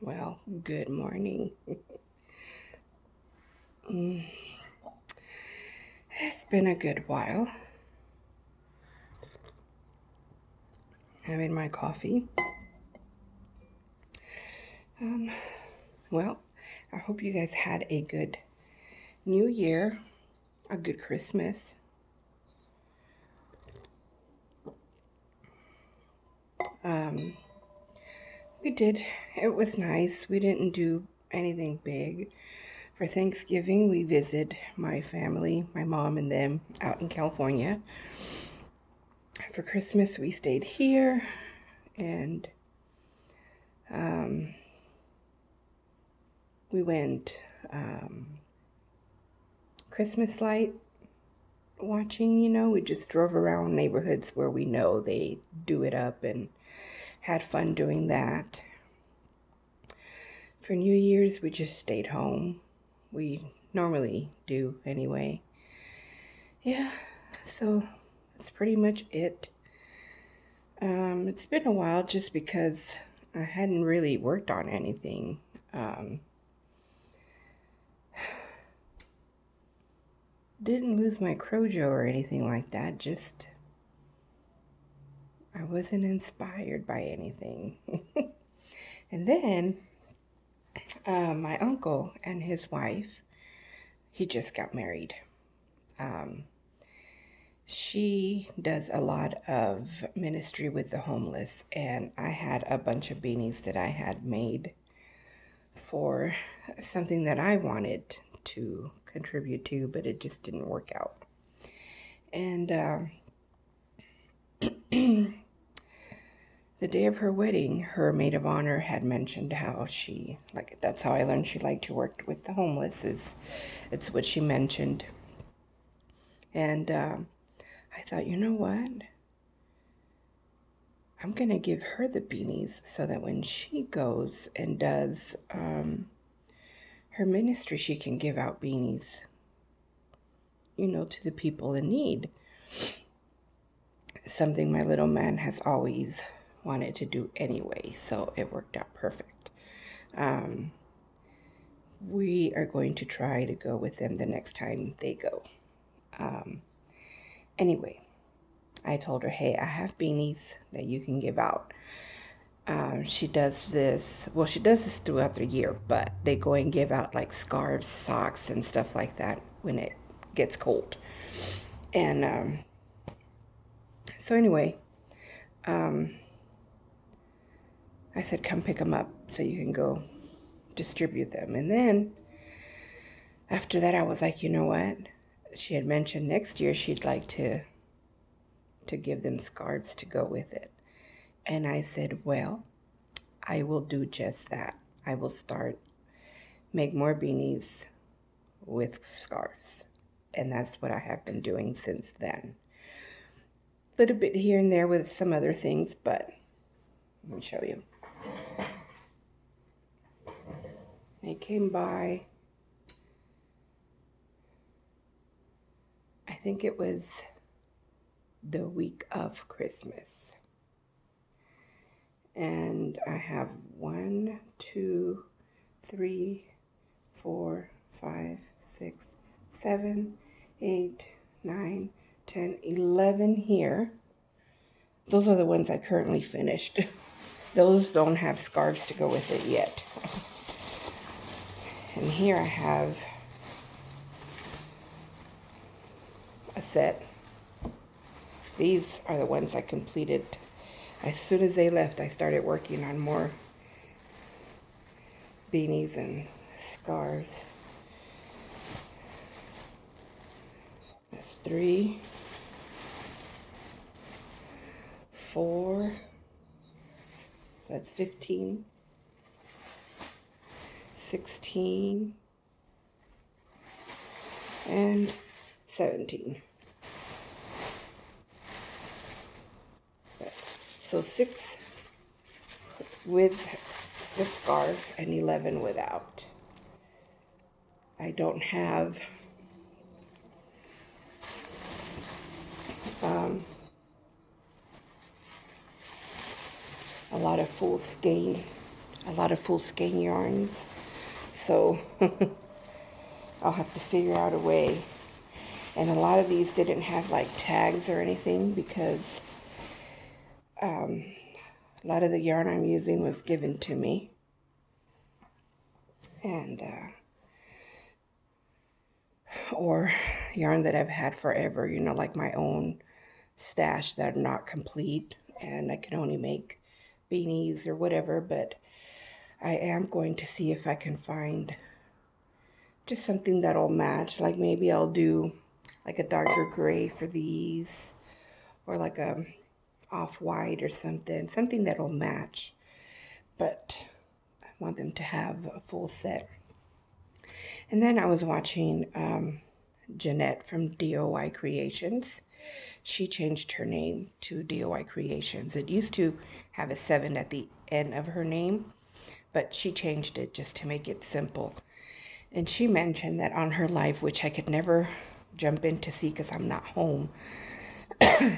Well, good morning. Mm, It's been a good while having my coffee. Um, well, I hope you guys had a good New Year, a good Christmas. Um, we did. It was nice. We didn't do anything big. For Thanksgiving, we visited my family, my mom and them out in California. For Christmas, we stayed here and um, we went Christmas light watching. We just drove around neighborhoods where we know they do it up and had fun doing that. For New Year's, we just stayed home. We normally do anyway. Yeah, so that's pretty much it. It's been a while just because I hadn't really worked on anything. Didn't lose my crojo or anything like that, just I wasn't inspired by anything. And then my uncle and his wife, he just got married. Um, she does a lot of ministry with the homeless, and I had a bunch of beanies that I had made for something that I wanted to contribute to, but it just didn't work out. And the day of her wedding, her maid of honor had mentioned how that's how I learned she liked to work with the homeless. It's what she mentioned. And I thought, you know what? I'm going to give her the beanies so that when she goes and does her ministry, she can give out beanies, to the people in need. Something my little man has always wanted to do anyway, so it worked out perfect. We are going to try to go with them the next time they go. Anyway, I told her, hey, I have beanies that you can give out. She does this throughout the year, but they go and give out like scarves, socks, and stuff like that when it gets cold. And so anyway, I said, come pick them up so you can go distribute them. And then after that, I was like, you know what? She had mentioned next year she'd like to give them scarves to go with it. And I said, well, I will do just that. I will make more beanies with scarves. And that's what I have been doing since then. A little bit here and there with some other things, but let me show you. They came by, I think it was the week of Christmas. And I have 1, 2, 3, 4, 5, 6, 7, 8, 9, 10, 11 here. Those are the ones I currently finished. Those don't have scarves to go with it yet. And here I have a set. These are the ones I completed. As soon as they left, I started working on more beanies and scarves. That's 3, 4, so that's 15, 16, and 17. So 6 with the scarf and 11 without. I don't have a lot of full skein a lot of full skein yarns. So I'll have to figure out a way. And a lot of these didn't have like tags or anything because a lot of the yarn I'm using was given to me. And or yarn that I've had forever, you know, like my own stash that are not complete and I can only make beanies or whatever. But I am going to see if I can find just something that'll match. Like maybe I'll do like a darker gray for these, or like a off-white or something that'll match. But I want them to have a full set. And then I was watching Jeanette from DOI Creations. She changed her name to DOI Creations. It used to have a 7 at the end of her name, but she changed it just to make it simple. And she mentioned that on her live, which I could never jump in to see because I'm not home.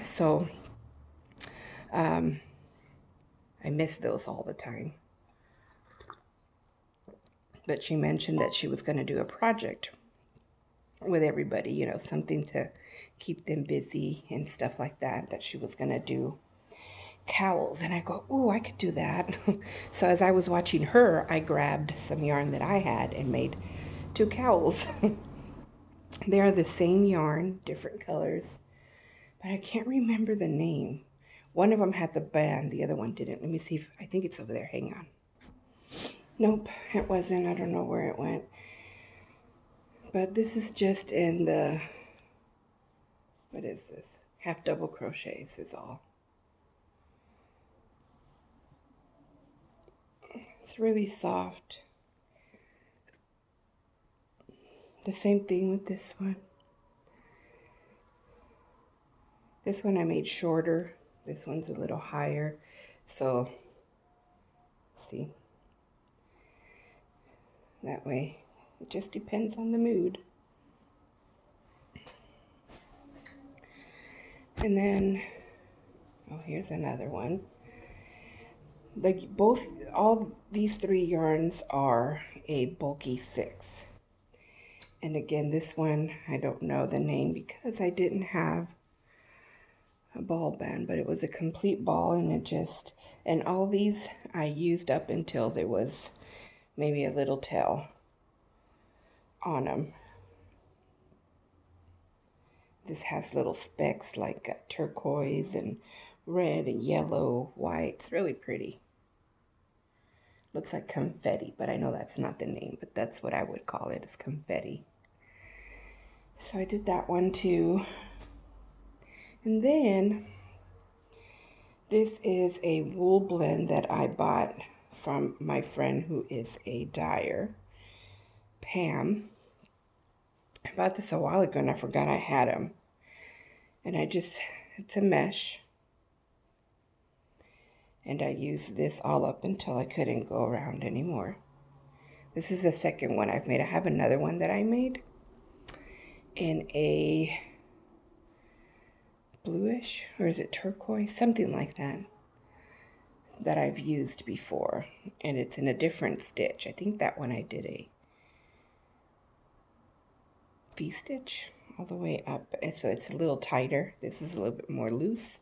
So I miss those all the time. But she mentioned that she was going to do a project with everybody, you know, something to keep them busy and stuff like that, that she was going to do cowls. And I go, oh, I could do that. So as I was watching her, I grabbed some yarn that I had and made 2 cowls. They are the same yarn, different colors, but I can't remember the name. One of them had the band, the other one didn't. Let me see if, I think it's over there. Hang on. Nope, it wasn't. I don't know where it went. But this is just in the, what is this? Half double crochets is all. It's really soft. The same thing with this one. This one I made shorter. This one's a little higher. So, see. That way, it just depends on the mood. And then, oh, here's another one. Like all these 3 yarns are a bulky 6. And again, this one, I don't know the name because I didn't have a ball band, but it was a complete ball, and it just, and all these I used up until there was maybe a little tail on them. This has little specks like turquoise and red and yellow, white. It's really pretty. Looks like confetti, but I know that's not the name, but that's what I would call it, is confetti. So I did that one too. And then this is a wool blend that I bought from my friend who is a dyer, Pam. I bought this a while ago and I forgot I had them. And it's a mesh. And I used this all up until I couldn't go around anymore. This is the second one I've made. I have another one that I made in a bluish, or is it turquoise? Something like that I've used before. And it's in a different stitch. I think that one I did a V-stitch all the way up. And so it's a little tighter. This is a little bit more loose.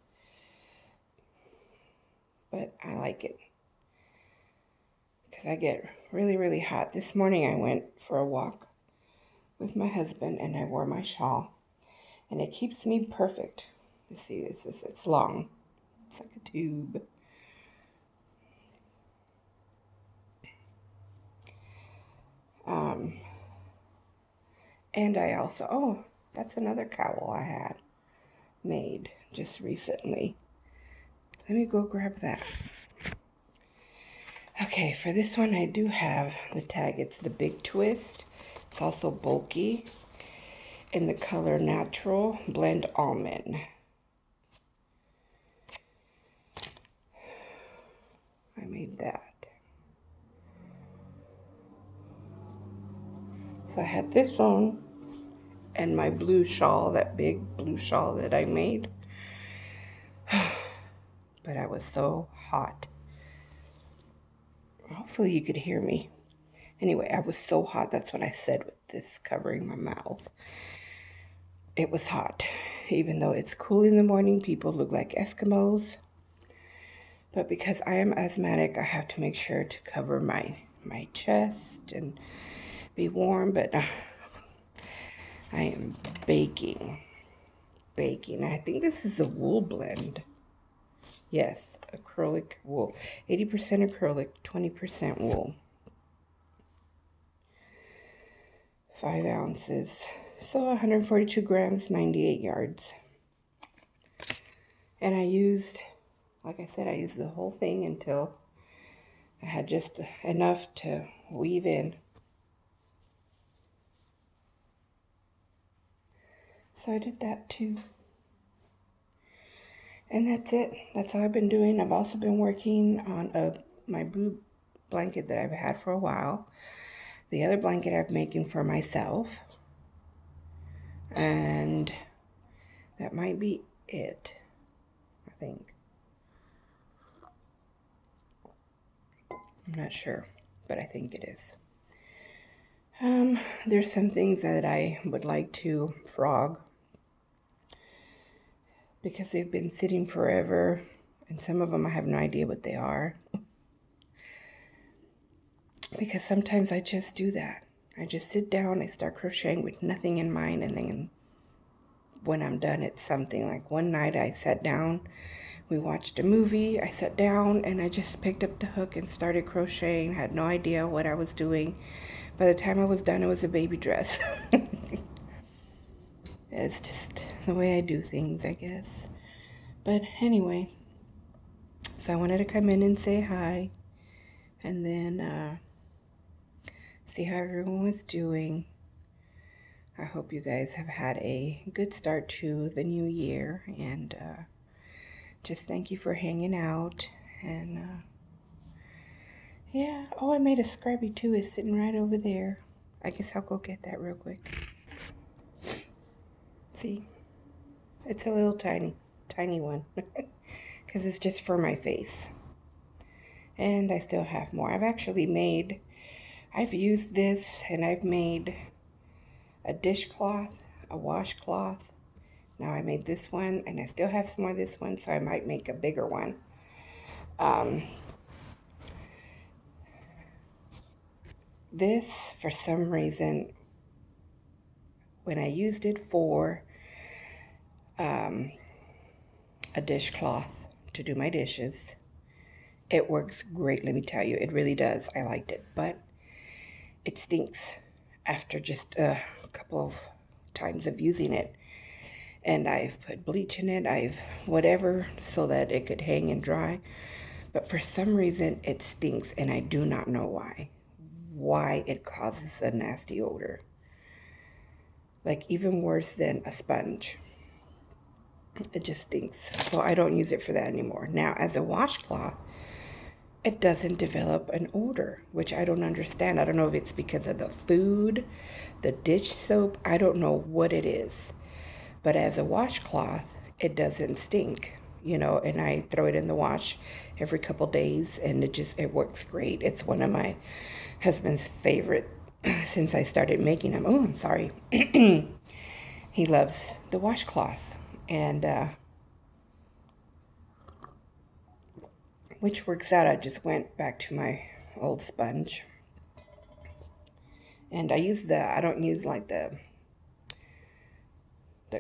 But I like it because I get really, really hot. This morning I went for a walk with my husband and I wore my shawl, and it keeps me perfect. You see, it's long. It's like a tube. And I also, oh, that's another cowl I had made just recently. Let me go grab that. Okay, for this one I do have the tag. It's the Big Twist. It's also bulky in the color Natural Blend Almond. I made that. So I had this one and my blue shawl, that big blue shawl that I made. But I was so hot. Oh, Hopefully you could hear me. Anyway, I was so hot. That's what I said with this covering my mouth. It was hot. Even though it's cool in the morning, people look like Eskimos. But because I am asthmatic, I have to make sure to cover my chest and be warm. But I am baking. I think this is a wool blend. Yes, acrylic wool. 80% acrylic, 20% wool. 5 ounces. So 142 grams, 98 yards. And I used, like I said, I used the whole thing until I had just enough to weave in. So I did that too. And that's it. That's all I've been doing. I've also been working on my blue blanket that I've had for a while. The other blanket I'm making for myself. And that might be it, I think. I'm not sure, but I think it is. There's some things that I would like to frog because they've been sitting forever, and some of them I have no idea what they are. Because sometimes I just do that. I just sit down, I start crocheting with nothing in mind, and then when I'm done, it's something. Like one night I sat down, we watched a movie, I sat down and I just picked up the hook and started crocheting. Had no idea what I was doing. By the time I was done, it was a baby dress. It's just the way I do things, I guess. But anyway, so I wanted to come in and say hi, and then see how everyone was doing. I hope you guys have had a good start to the new year, and just thank you for hanging out. And yeah, oh, I made a Scrubby too. It's sitting right over there. I guess I'll go get that real quick. See, it's a little tiny one because it's just for my face. And I still have more. I've used this, and I've made a dishcloth, a washcloth. Now I made this one, and I still have some more of this one, so I might make a bigger one. This, for some reason, when I used it for a dishcloth to do my dishes, it works great, let me tell you. It really does. I liked it, but it stinks after just a couple of times of using it. And I've put bleach in it, whatever, so that it could hang and dry. But for some reason, it stinks, and I do not know why it causes a nasty odor. Like even worse than a sponge. It just stinks. So I don't use it for that anymore. Now, as a washcloth, it doesn't develop an odor, which I don't understand. I don't know if it's because of the food, the dish soap. I don't know what it is. But as a washcloth, it doesn't stink, and I throw it in the wash every couple days, and it works great. It's one of my husband's favorite since I started making them. Oh, I'm sorry. He loves the washcloths, and which works out. I just went back to my old sponge, and I don't use like the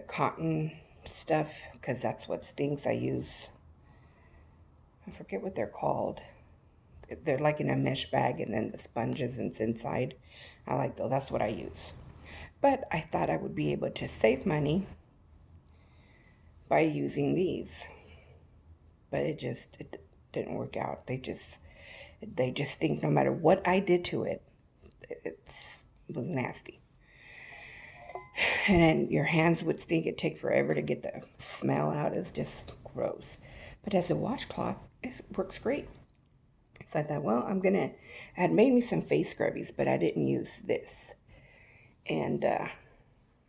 cotton stuff, because that's what stinks. I forget what they're called. They're like in a mesh bag, and then the sponges and inside. I like those. That's what I use. But I thought I would be able to save money by using these. But it didn't work out. They just stink no matter what I did to it. It was nasty. And then your hands would stink. It'd take forever to get the smell out. It's just gross. But as a washcloth, it works great. So I thought, well, I had made me some face scrubbies, but I didn't use this. And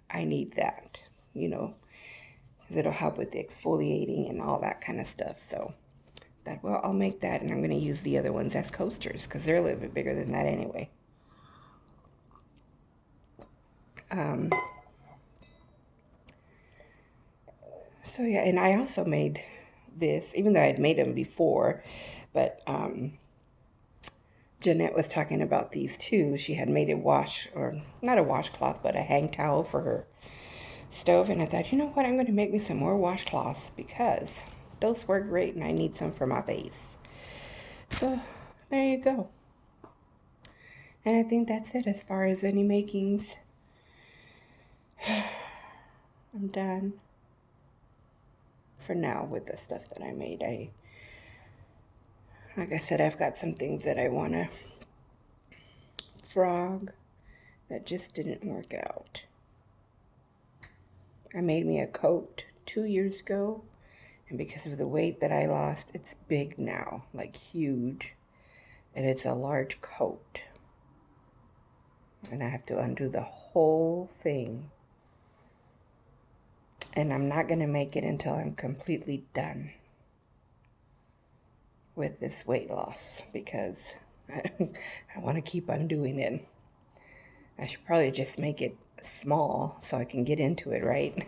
I need that, because it'll help with the exfoliating and all that kind of stuff. So thought, well, I'll make that, and I'm going to use the other ones as coasters because they're a little bit bigger than that anyway. So yeah, and I also made this, even though I had made them before, but Jeanette was talking about these too. She had made a or not a washcloth, but a hang towel for her stove. And I thought, you know what, I'm going to make me some more washcloths because those work great and I need some for my face. So there you go. And I think that's it as far as any makings. I'm done for now with the stuff that I made. Like I said, I've got some things that I want to frog that just didn't work out. I made me a coat 2 years ago, and because of the weight that I lost, it's big now, like huge, and it's a large coat. And I have to undo the whole thing. And I'm not going to make it until I'm completely done with this weight loss because I want to keep undoing it. I should probably just make it small so I can get into it, right?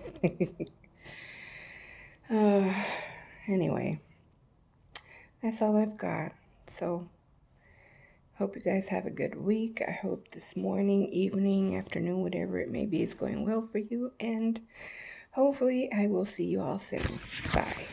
Anyway, that's all I've got. So, hope you guys have a good week. I hope this morning, evening, afternoon, whatever it may be, is going well for you. And hopefully I will see you all soon. Bye.